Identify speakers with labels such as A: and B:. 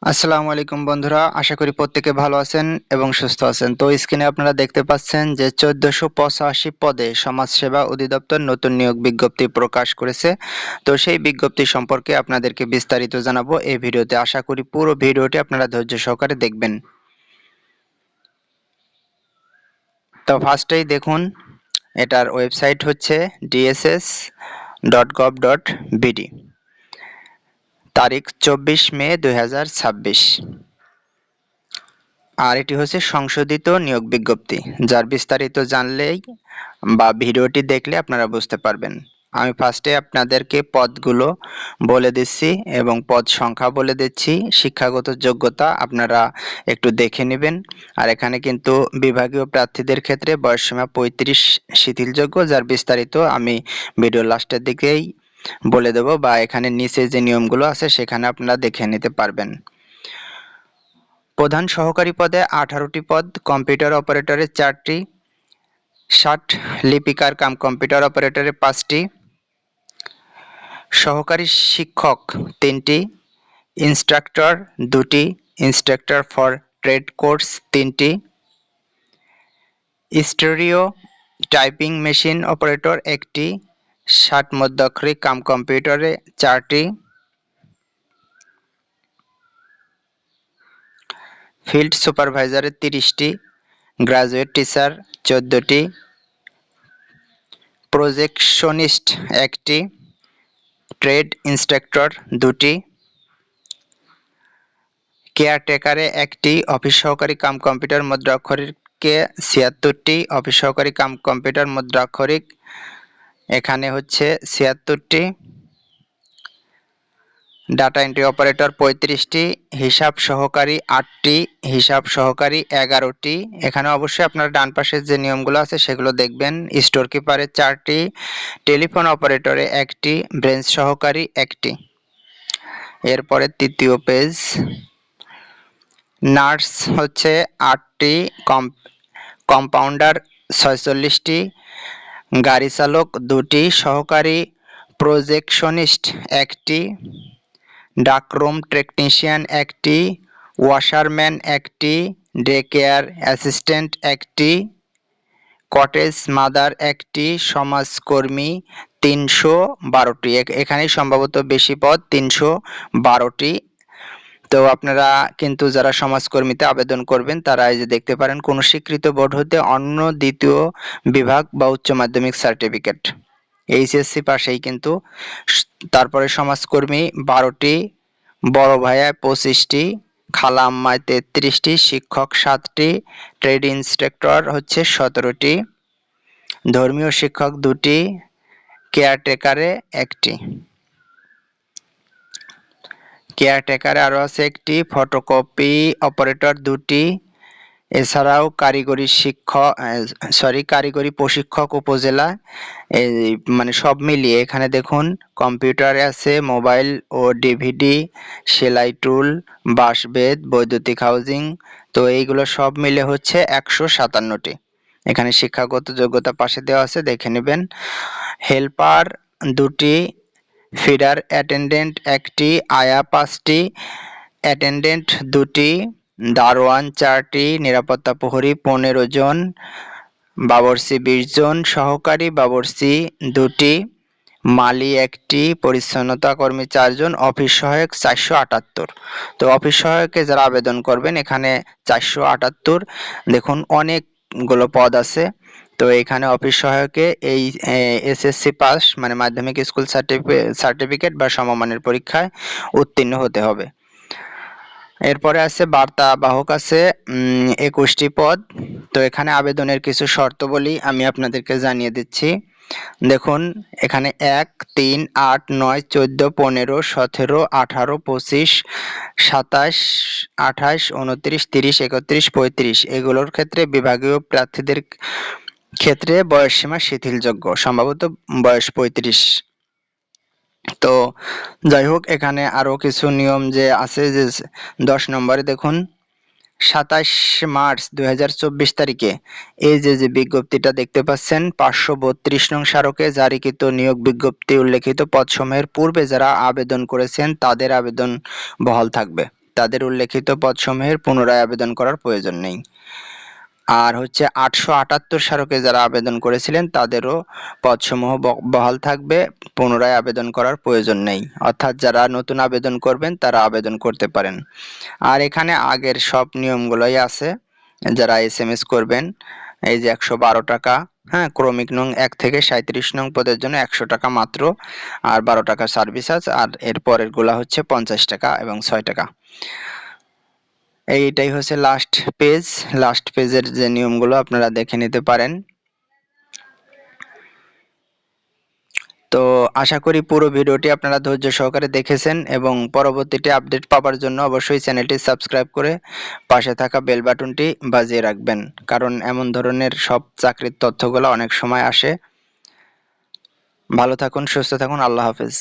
A: আসসালামু আলাইকুম বন্ধুরা, আশা করি প্রত্যেকে ভালো আছেন এবং সুস্থ আছেন। তো স্ক্রিনে আপনারা দেখতে পাচ্ছেন যে 1485 পদে সমাজসেবা অধিদপ্তর নতুন নিয়োগ বিজ্ঞপ্তি প্রকাশ করেছে। তো সেই বিজ্ঞপ্তি সম্পর্কে আপনাদেরকে বিস্তারিত জানাবো এই ভিডিওতে। আশা করি পুরো ভিডিওটি আপনারা ধৈর্য সহকারে দেখবেন। তো ফার্স্টেই দেখুন, এটার ওয়েবসাইট হচ্ছে dss.gov.bd, তারিখ 24 মে 2026। আর এটি হচ্ছে সংশোধিত নিয়োগ বিজ্ঞপ্তি, যার বিস্তারিত জানলেই বা ভিডিওটি দেখলে আপনারা বুঝতে পারবেন। আমি ফার্স্টে আপনাদেরকে পদগুলো বলে দিচ্ছি এবং পদ সংখ্যা বলে দিচ্ছি। শিক্ষাগত যোগ্যতা আপনারা একটু দেখে নেবেন। আর এখানে কিন্তু বিভাগীয় প্রার্থীদের ক্ষেত্রে বয়সসীমা 35 শিথিলযোগ্য, যার বিস্তারিত আমি ভিডিওর লাস্টের দিকেই বলে দেব, বা এখানে নিচে যে নিয়মগুলো আছে সেখানে আপনারা দেখে নিতে পারবেন। প্রধান সহকারী পদে 18টি পদ, কম্পিউটার অপারেটরে 4টি, 60 লিপিকার কাম কম্পিউটার অপারেটরে 5টি, সহকারী শিক্ষক 3টি, ইনস্ট্রাক্টর 2টি, ইনস্ট্রাক্টর ফর ট্রেড কোর্স 3টি, স্টেরিও টাইপিং মেশিন অপারেটর 1টি, 60 মধ্যাক্ষরিক কাম কম্পিউটারে 4টি, ফিল্ড সুপারভাইজারে 30টি, গ্রাজুয়েট টিচার 14টি, প্রজেকশনিস্ট 1টি, ট্রেড ইন্সট্রাক্টর 2টি, কেয়ারটেকারে 1টি, অফিস সহকারী কাম কম্পিউটার মুদ্রাক্ষরিকে 76টি, অফিস সহকারী কাম কম্পিউটার মুদ্রাক্ষরিক এখানে হচ্ছে 76টি, ডাটা এন্ট্রি অপারেটর 35টি, হিসাব সহকারী 8টি, হিসাব সহকারী 11টি। এখানে অবশ্যই আপনারা ডান পাশের যে নিয়মগুলো আছে সেগুলো দেখবেন। স্টোর কিপারে 4টি, টেলিফোন অপারেটরে 1টি, ব্রেঞ্চ সহকারী 1টি। এরপরে তৃতীয় পেজ, নার্স হচ্ছে 8টি, কম্পাউন্ডার 46টি, গাড়ি চালক 2টি, সহকারী প্রজেকশনিস্ট 1টি, ডাকরুম টেকনিশিয়ান 1টি, ওয়াশারম্যান 1টি, ডে কেয়ার অ্যাসিস্ট্যান্ট 1টি, কটেজ মাদার 1টি, সমাজকর্মী 312টি। এখানেই সম্ভবত বেশি পদ, 312টি। তো আপনারা কিন্তু যারা সমাজকর্মীতে আবেদন করবেন তারা এই যে দেখতে পারেন, কোন স্বীকৃত বোর্ড হতে অন্য দ্বিতীয় বিভাগ বা উচ্চ মাধ্যমিক সার্টিফিকেট, এইচএসসি পাশেই কিন্তু। তারপরে সমাজকর্মী 12টি, বড় ভাইয়ায় 25টি, খালা আম্মায় 33টি, শিক্ষক 7টি, ট্রেড ইন্সট্রাক্টর হচ্ছে 17টি, ধর্মীয় শিক্ষক 2টি, কেয়ারটেকারে 1টি। কেয়ারটেকারে আরও আছে 1টি, ফটোকপি অপারেটর 2টি, এছাড়াও কারিগরি প্রশিক্ষক উপজেলা, এই মানে সব মিলিয়ে এখানে দেখুন কম্পিউটারে আছে মোবাইল ও ডিভিডি, সেলাই টুল, বাঁশবেত, বৈদ্যুতিক হাউজিং। তো এইগুলো সব মিলে হচ্ছে 157টি। এখানে শিক্ষাগত যোগ্যতা পাশে দেওয়া আছে, দেখে নেবেন। হেল্পার 2টি, ফিডার অ্যাটেন্ডেন্ট 1টি, আয়া 5টি, অ্যাটেন্ডেন্ট 2টি, দারোয়ান 4টি, নিরাপত্তা প্রহরী 15 জন, বাবরচি 20 জন, সহকারী বাবরচি 2টি, মালি 1টি, পরিচ্ছন্নতা কর্মী 4 জন, অফিস সহায়ক 478। তো অফিস সহায়কে যারা আবেদন করবেন এখানে 478, দেখুন অনেকগুলো পদ আছে। তো এখানে অফিস সহায়কে এই এসএসসি পাস মানে মাধ্যমিক স্কুল সার্টিফিকেট বা সমমানের পরীক্ষায় উত্তীর্ণ হতে হবে। এরপরে আছে বার্তা বাহক আছে 21টি পদ। তো এখানে আবেদনের কিছু শর্তাবলী আমি আপনাদেরকে জানিয়ে দিচ্ছি। দেখুন এখানে 1, 3, 8, 9, 14, 15, 17, 18, 25, 27, 28, 29, 30, 31, 35 এগুলোর ক্ষেত্রে বিভাগীয় প্রার্থীদের ক্ষেত্রে বয়সসীমা শিথিলযোগ্য, সম্ভবত বয়স 35। তো যাই হোক, এখানে আরো কিছু নিয়ম যে আছে, যে 10 নম্বরে দেখুন 27 মার্চ 2024 তারিখে এই যে বিজ্ঞপ্তিটা দেখতে পাচ্ছেন 532 নং স্মারকে জারিকৃত নিয়োগ বিজ্ঞপ্তি উল্লেখিত পদসমূহের পূর্বে যারা আবেদন করেছেন তাদের আবেদন বহাল থাকবে। তাদের উল্লেখিত পদসমূহের পুনরায় আবেদন করার প্রয়োজন নেই। আর হচ্ছে 878 স্মারকে যারা আবেদন করেছিলেন তাদেরও পদসমূহ বহাল থাকবে, পুনরায় আবেদন করার প্রয়োজন নেই। অর্থাৎ যারা নতুন আবেদন করবেন তারা আবেদন করতে পারেন। আর এখানে আগের সব নিয়মগুলোই আছে। যারা এসএমএস করবেন, এই যে 112 টাকা, হ্যাঁ, ক্রমিক নং 1 থেকে 37 নং পদের জন্য 100 টাকা মাত্র, আর 12 টাকা সার্ভিস চার্জ, আর এর পরের গুলা হচ্ছে 50 টাকা এবং 6 টাকা। এইটাই হচ্ছে লাস্ট পেজ। লাস্ট পেজের যে নিয়মগুলো আপনারা দেখে নিতে পারেন। তো আশা করি পুরো ভিডিওটি আপনারা ধৈর্য সহকারে দেখেছেন এবং পরবর্তীতে আপডেট পাওয়ার জন্য অবশ্যই চ্যানেলটি সাবস্ক্রাইব করে পাশে থাকা বেল বাটনটি বাজিয়ে রাখবেন, কারণ এমন ধরনের সব চাকরির তথ্যগুলো অনেক সময় আসে। ভালো থাকুন, সুস্থ থাকুন, আল্লাহ হাফেজ।